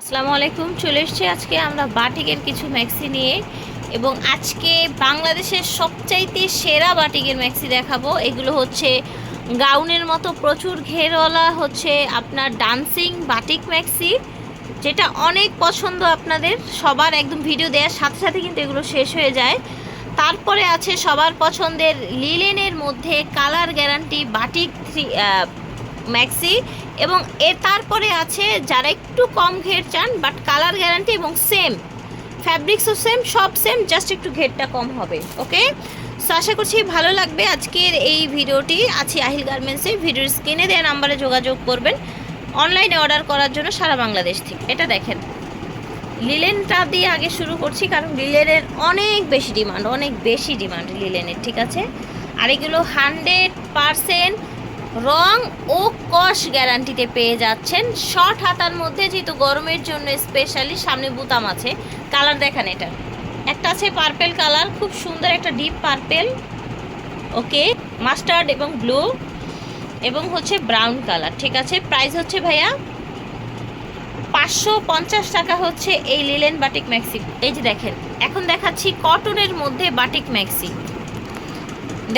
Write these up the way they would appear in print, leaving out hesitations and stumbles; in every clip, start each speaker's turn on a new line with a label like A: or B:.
A: আসসালামু আলাইকুম। চলে এসেছি আজকে আমরা বাটিকের কিছু ম্যাক্সি নিয়ে, এবং আজকে বাংলাদেশের সবচাইতে সেরা বাটিকের ম্যাক্সি দেখাবো। এগুলো হচ্ছে গাউনের মতো প্রচুর ঘেরওয়ালা হচ্ছে আপনার ডান্সিং বাটিক ম্যাক্সি, যেটা অনেক পছন্দ আপনাদের সবার। একদম ভিডিও দেওয়ার সাথে সাথে কিন্তু এগুলো শেষ হয়ে যায়। তারপরে আছে সবার পছন্দের লিলেনের মধ্যে কালার গ্যারান্টি বাটিক ম্যাক্সি, এবং এর তারপরে আছে যারা একটু কম ঘের চান বাট কালার গ্যারান্টি এবং সেম ফ্যাব্রিক্সও সেম, সব সেম, জাস্ট একটু ঘেরটা কম হবে। ওকে, সো আশা করছি ভালো লাগবে আজকের এই ভিডিওটি। আছি আহিল গার্মেন্টসে, ভিডিওর স্ক্রিনে দেওয়া নাম্বারে যোগাযোগ করবেন অনলাইনে অর্ডার করার জন্য সারা বাংলাদেশ থেকে। এটা দেখেন, লিলেনটা দিয়ে আগে শুরু করছি কারণ লিলেনের অনেক বেশি ডিমান্ড লিলেনের, ঠিক আছে। আর এগুলো 100% রং ও কস গ্যারান্টিতে পেয়ে যাচ্ছেন। শর্ট হাতার মধ্যে, যেহেতু গরমের জন্য স্পেশালি সামনে বুতাম আছে। কালার দেখেন, এটা একটা আছে পার্পেল কালার, খুব সুন্দর একটা ডিপ পার্পেল, ওকে, মাস্টার্ড এবং ব্লু, এবং হচ্ছে ব্রাউন কালার, ঠিক আছে। প্রাইস হচ্ছে ভাইয়া 550 টাকা হচ্ছে এই লিলেন বাটিক ম্যাক্সি। এই যে দেখেন, এখন দেখাচ্ছি কটনের মধ্যে বাটিক ম্যাক্সি।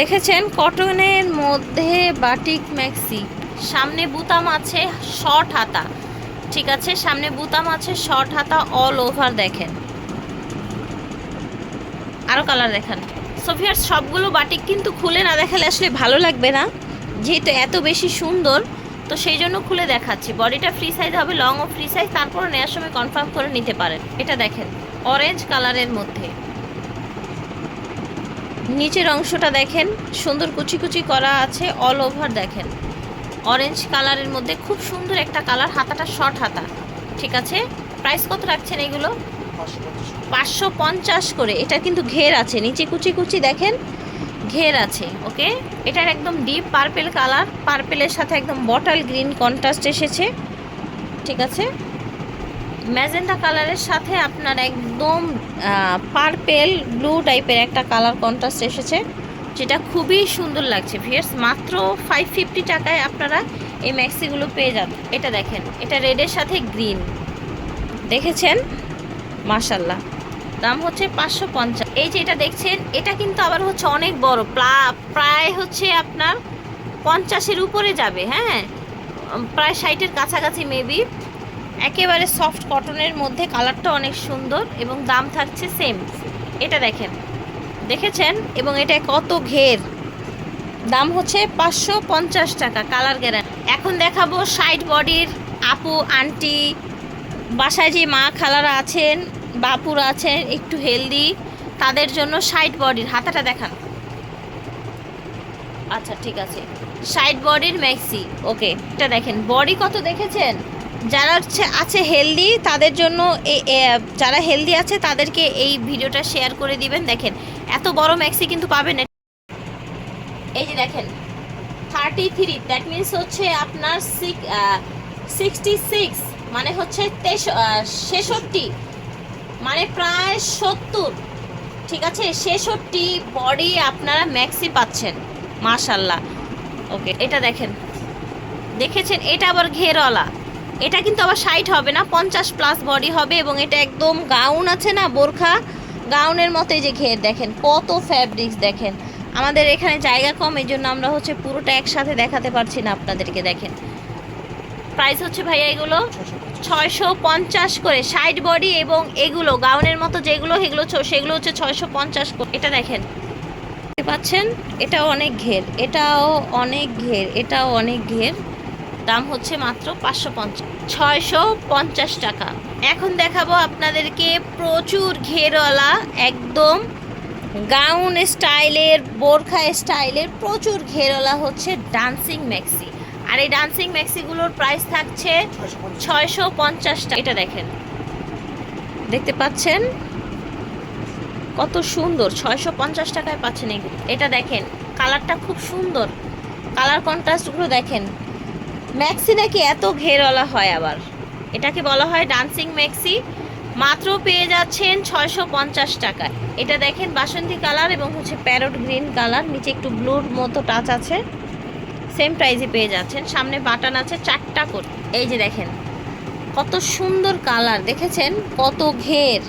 A: দেখেছেন, কটনের মধ্যে বাটিক ম্যাক্সি, সামনে বুতাম আছে শর্ট হাতা, ঠিক আছে, সামনে বুতাম আছে শর্ট হাতা অল ওভার। দেখেন আরও কালার দেখেন। সোফিয়ার সবগুলো বাটিক কিন্তু খুলে না দেখালে আসলে ভালো লাগবে না, যেহেতু এত বেশি সুন্দর, তো সেই জন্য খুলে দেখাচ্ছি। বডিটা ফ্রি সাইজ হবে, লং ও ফ্রি সাইজ, তারপর নেওয়ার সময় কনফার্ম করে নিতে পারেন। এটা দেখেন অরেঞ্জ কালারের মধ্যে, নিচের অংশটা দেখেন সুন্দর কুচি কুচি করা আছে অল ওভার। দেখেন অরেঞ্জ কালারের মধ্যে খুব সুন্দর একটা কালার, হাতাটা শর্ট হাতা, ঠিক আছে। প্রাইস কত রাখছেন এগুলো? 550 করে। এটা কিন্তু ঘের আছে, নিচে কুচি কুচি দেখেন ঘের আছে, ওকে। এটার একদম ডিপ পার্পেল কালার, পার্পেলের সাথে একদম বটল গ্রিন কন্ট্রাস্ট এসেছে, ঠিক আছে। ম্যাজেন্টা কালারের সাথে আপনার একদম পার্পেল ব্লু টাইপের একটা কালার কন্ট্রাস্ট এসেছে, যেটা খুবই সুন্দর লাগছে। ভিয়ার্স, মাত্র 550 টাকায় আপনারা এই ম্যাক্সিগুলো পেয়ে যাবেন। এটা দেখেন, এটা রেডের সাথে গ্রিন, দেখেছেন, মাশাল্লাহ। দাম হচ্ছে 550। এই যে এটা দেখছেন, এটা কিন্তু আবার হচ্ছে অনেক বড়, প্রায় হচ্ছে আপনার 50-এর উপরে যাবে, হ্যাঁ, প্রায় 60-এর কাছাকাছি মেবি। একেবারে সফট কটনের মধ্যে, কালারটা অনেক সুন্দর এবং দাম থাকছে সেম। এটা দেখেন, দেখেছেন, এবং এটা কত ঘের, দাম হচ্ছে 550 টাকা, কালার গ্যারান্টি। এখন দেখাবো সাইড বডির আপু আন্টি, বাসায় যে মা খালারা আছেন, বাপুরা আছেন একটু হেলদি, তাদের জন্য সাইড বডির হাতাটা দেখান। আচ্ছা ঠিক আছে, সাইড বডির ম্যাক্সি, ওকে। এটা দেখেন বডি কত, দেখেছেন। যারা আছে হেলদি তাদের জন্য, যারা হেলদি আছে তাদেরকে এই ভিডিওটা শেয়ার করে দিবেন। দেখেন এত বড় ম্যাক্সি কিন্তু পাবেন। এই যে দেখেন 33, দ্যাট মিনস হচ্ছে আপনার 66, মানে হচ্ছে 66, মানে প্রায় 70, ঠিক আছে। 66 বডি আপনারা ম্যাক্সি পাচ্ছেন, মাশাল্লাহ, ওকে। এটা দেখেন, দেখেছেন, এটা আবার ঘেরওয়ালা, এটা কিন্তু আবার 60 হবে না, 50+ বডি হবে, এবং এটা একদম গাউন আছে না, বোরখা গাউনের মতো। এই যে ঘের দেখেন কত ফ্যাব্রিক্স, দেখেন আমাদের এখানে জায়গা কম, এই জন্য আমরা হচ্ছে পুরোটা একসাথে দেখাতে পারছি না আপনাদেরকে। দেখেন প্রাইস হচ্ছে ভাইয়া এগুলো 650 করে, সাইড বডি এবং এগুলো গাউনের মতো যেগুলো, সেগুলো হচ্ছে 650 করে। এটা দেখেন পাচ্ছেন, এটাও অনেক ঘের, এটাও অনেক ঘের, এটাও অনেক ঘের, দাম হচ্ছে মাত্র 650 টাকা। এখন দেখাবো আপনাদেরকে প্রচুর ঘেরওয়ালা, একদম গাউন স্টাইলের, বোরখা স্টাইলের প্রচুর ঘেরওয়ালা হচ্ছে ডান্সিং ম্যাক্সি। আর এই ডান্সিং ম্যাক্সিগুলোর প্রাইস থাকছে 650 টাকা। এটা দেখেন, দেখতে পাচ্ছেন কত সুন্দর, 650 টাকায় পাচ্ছেন এগুলো। এটা দেখেন কালারটা খুব সুন্দর, কালার কন্ট্রাস্টগুলো দেখেন। ম্যাক্সি নাকি এত ঘেরওয়ালা হয়, আবার এটাকে বলা হয় ডান্সিং ম্যাক্সি, মাত্র পেয়ে যাচ্ছেন 650 টাকায়। এটা দেখেন বাসন্তী কালার এবং হচ্ছে প্যারট গ্রিন কালার, নিচে একটু ব্লুর মতো টাচ আছে, সেম প্রাইসে পেয়ে যাচ্ছেন। সামনে বাটন আছে 4টা করে। এই যে দেখেন কত সুন্দর কালার, দেখেছেন কত ঘের।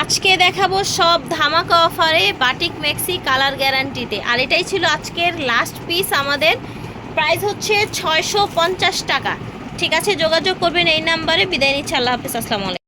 A: আজকে দেখাবো সব ধামাকা অফারে বাটিক ম্যাক্সি কালার গ্যারান্টিতে। আর এটাই ছিল আজকের লাস্ট পিস আমাদের। প্রাইস হচ্ছে 650 টাকা। ঠিক আছে, যোগাযোগ করবেন এই নাম্বারে। বিদায় নিচ্ছি, আল্লাহ হাফিজ, আসসালামু আলাইকুম।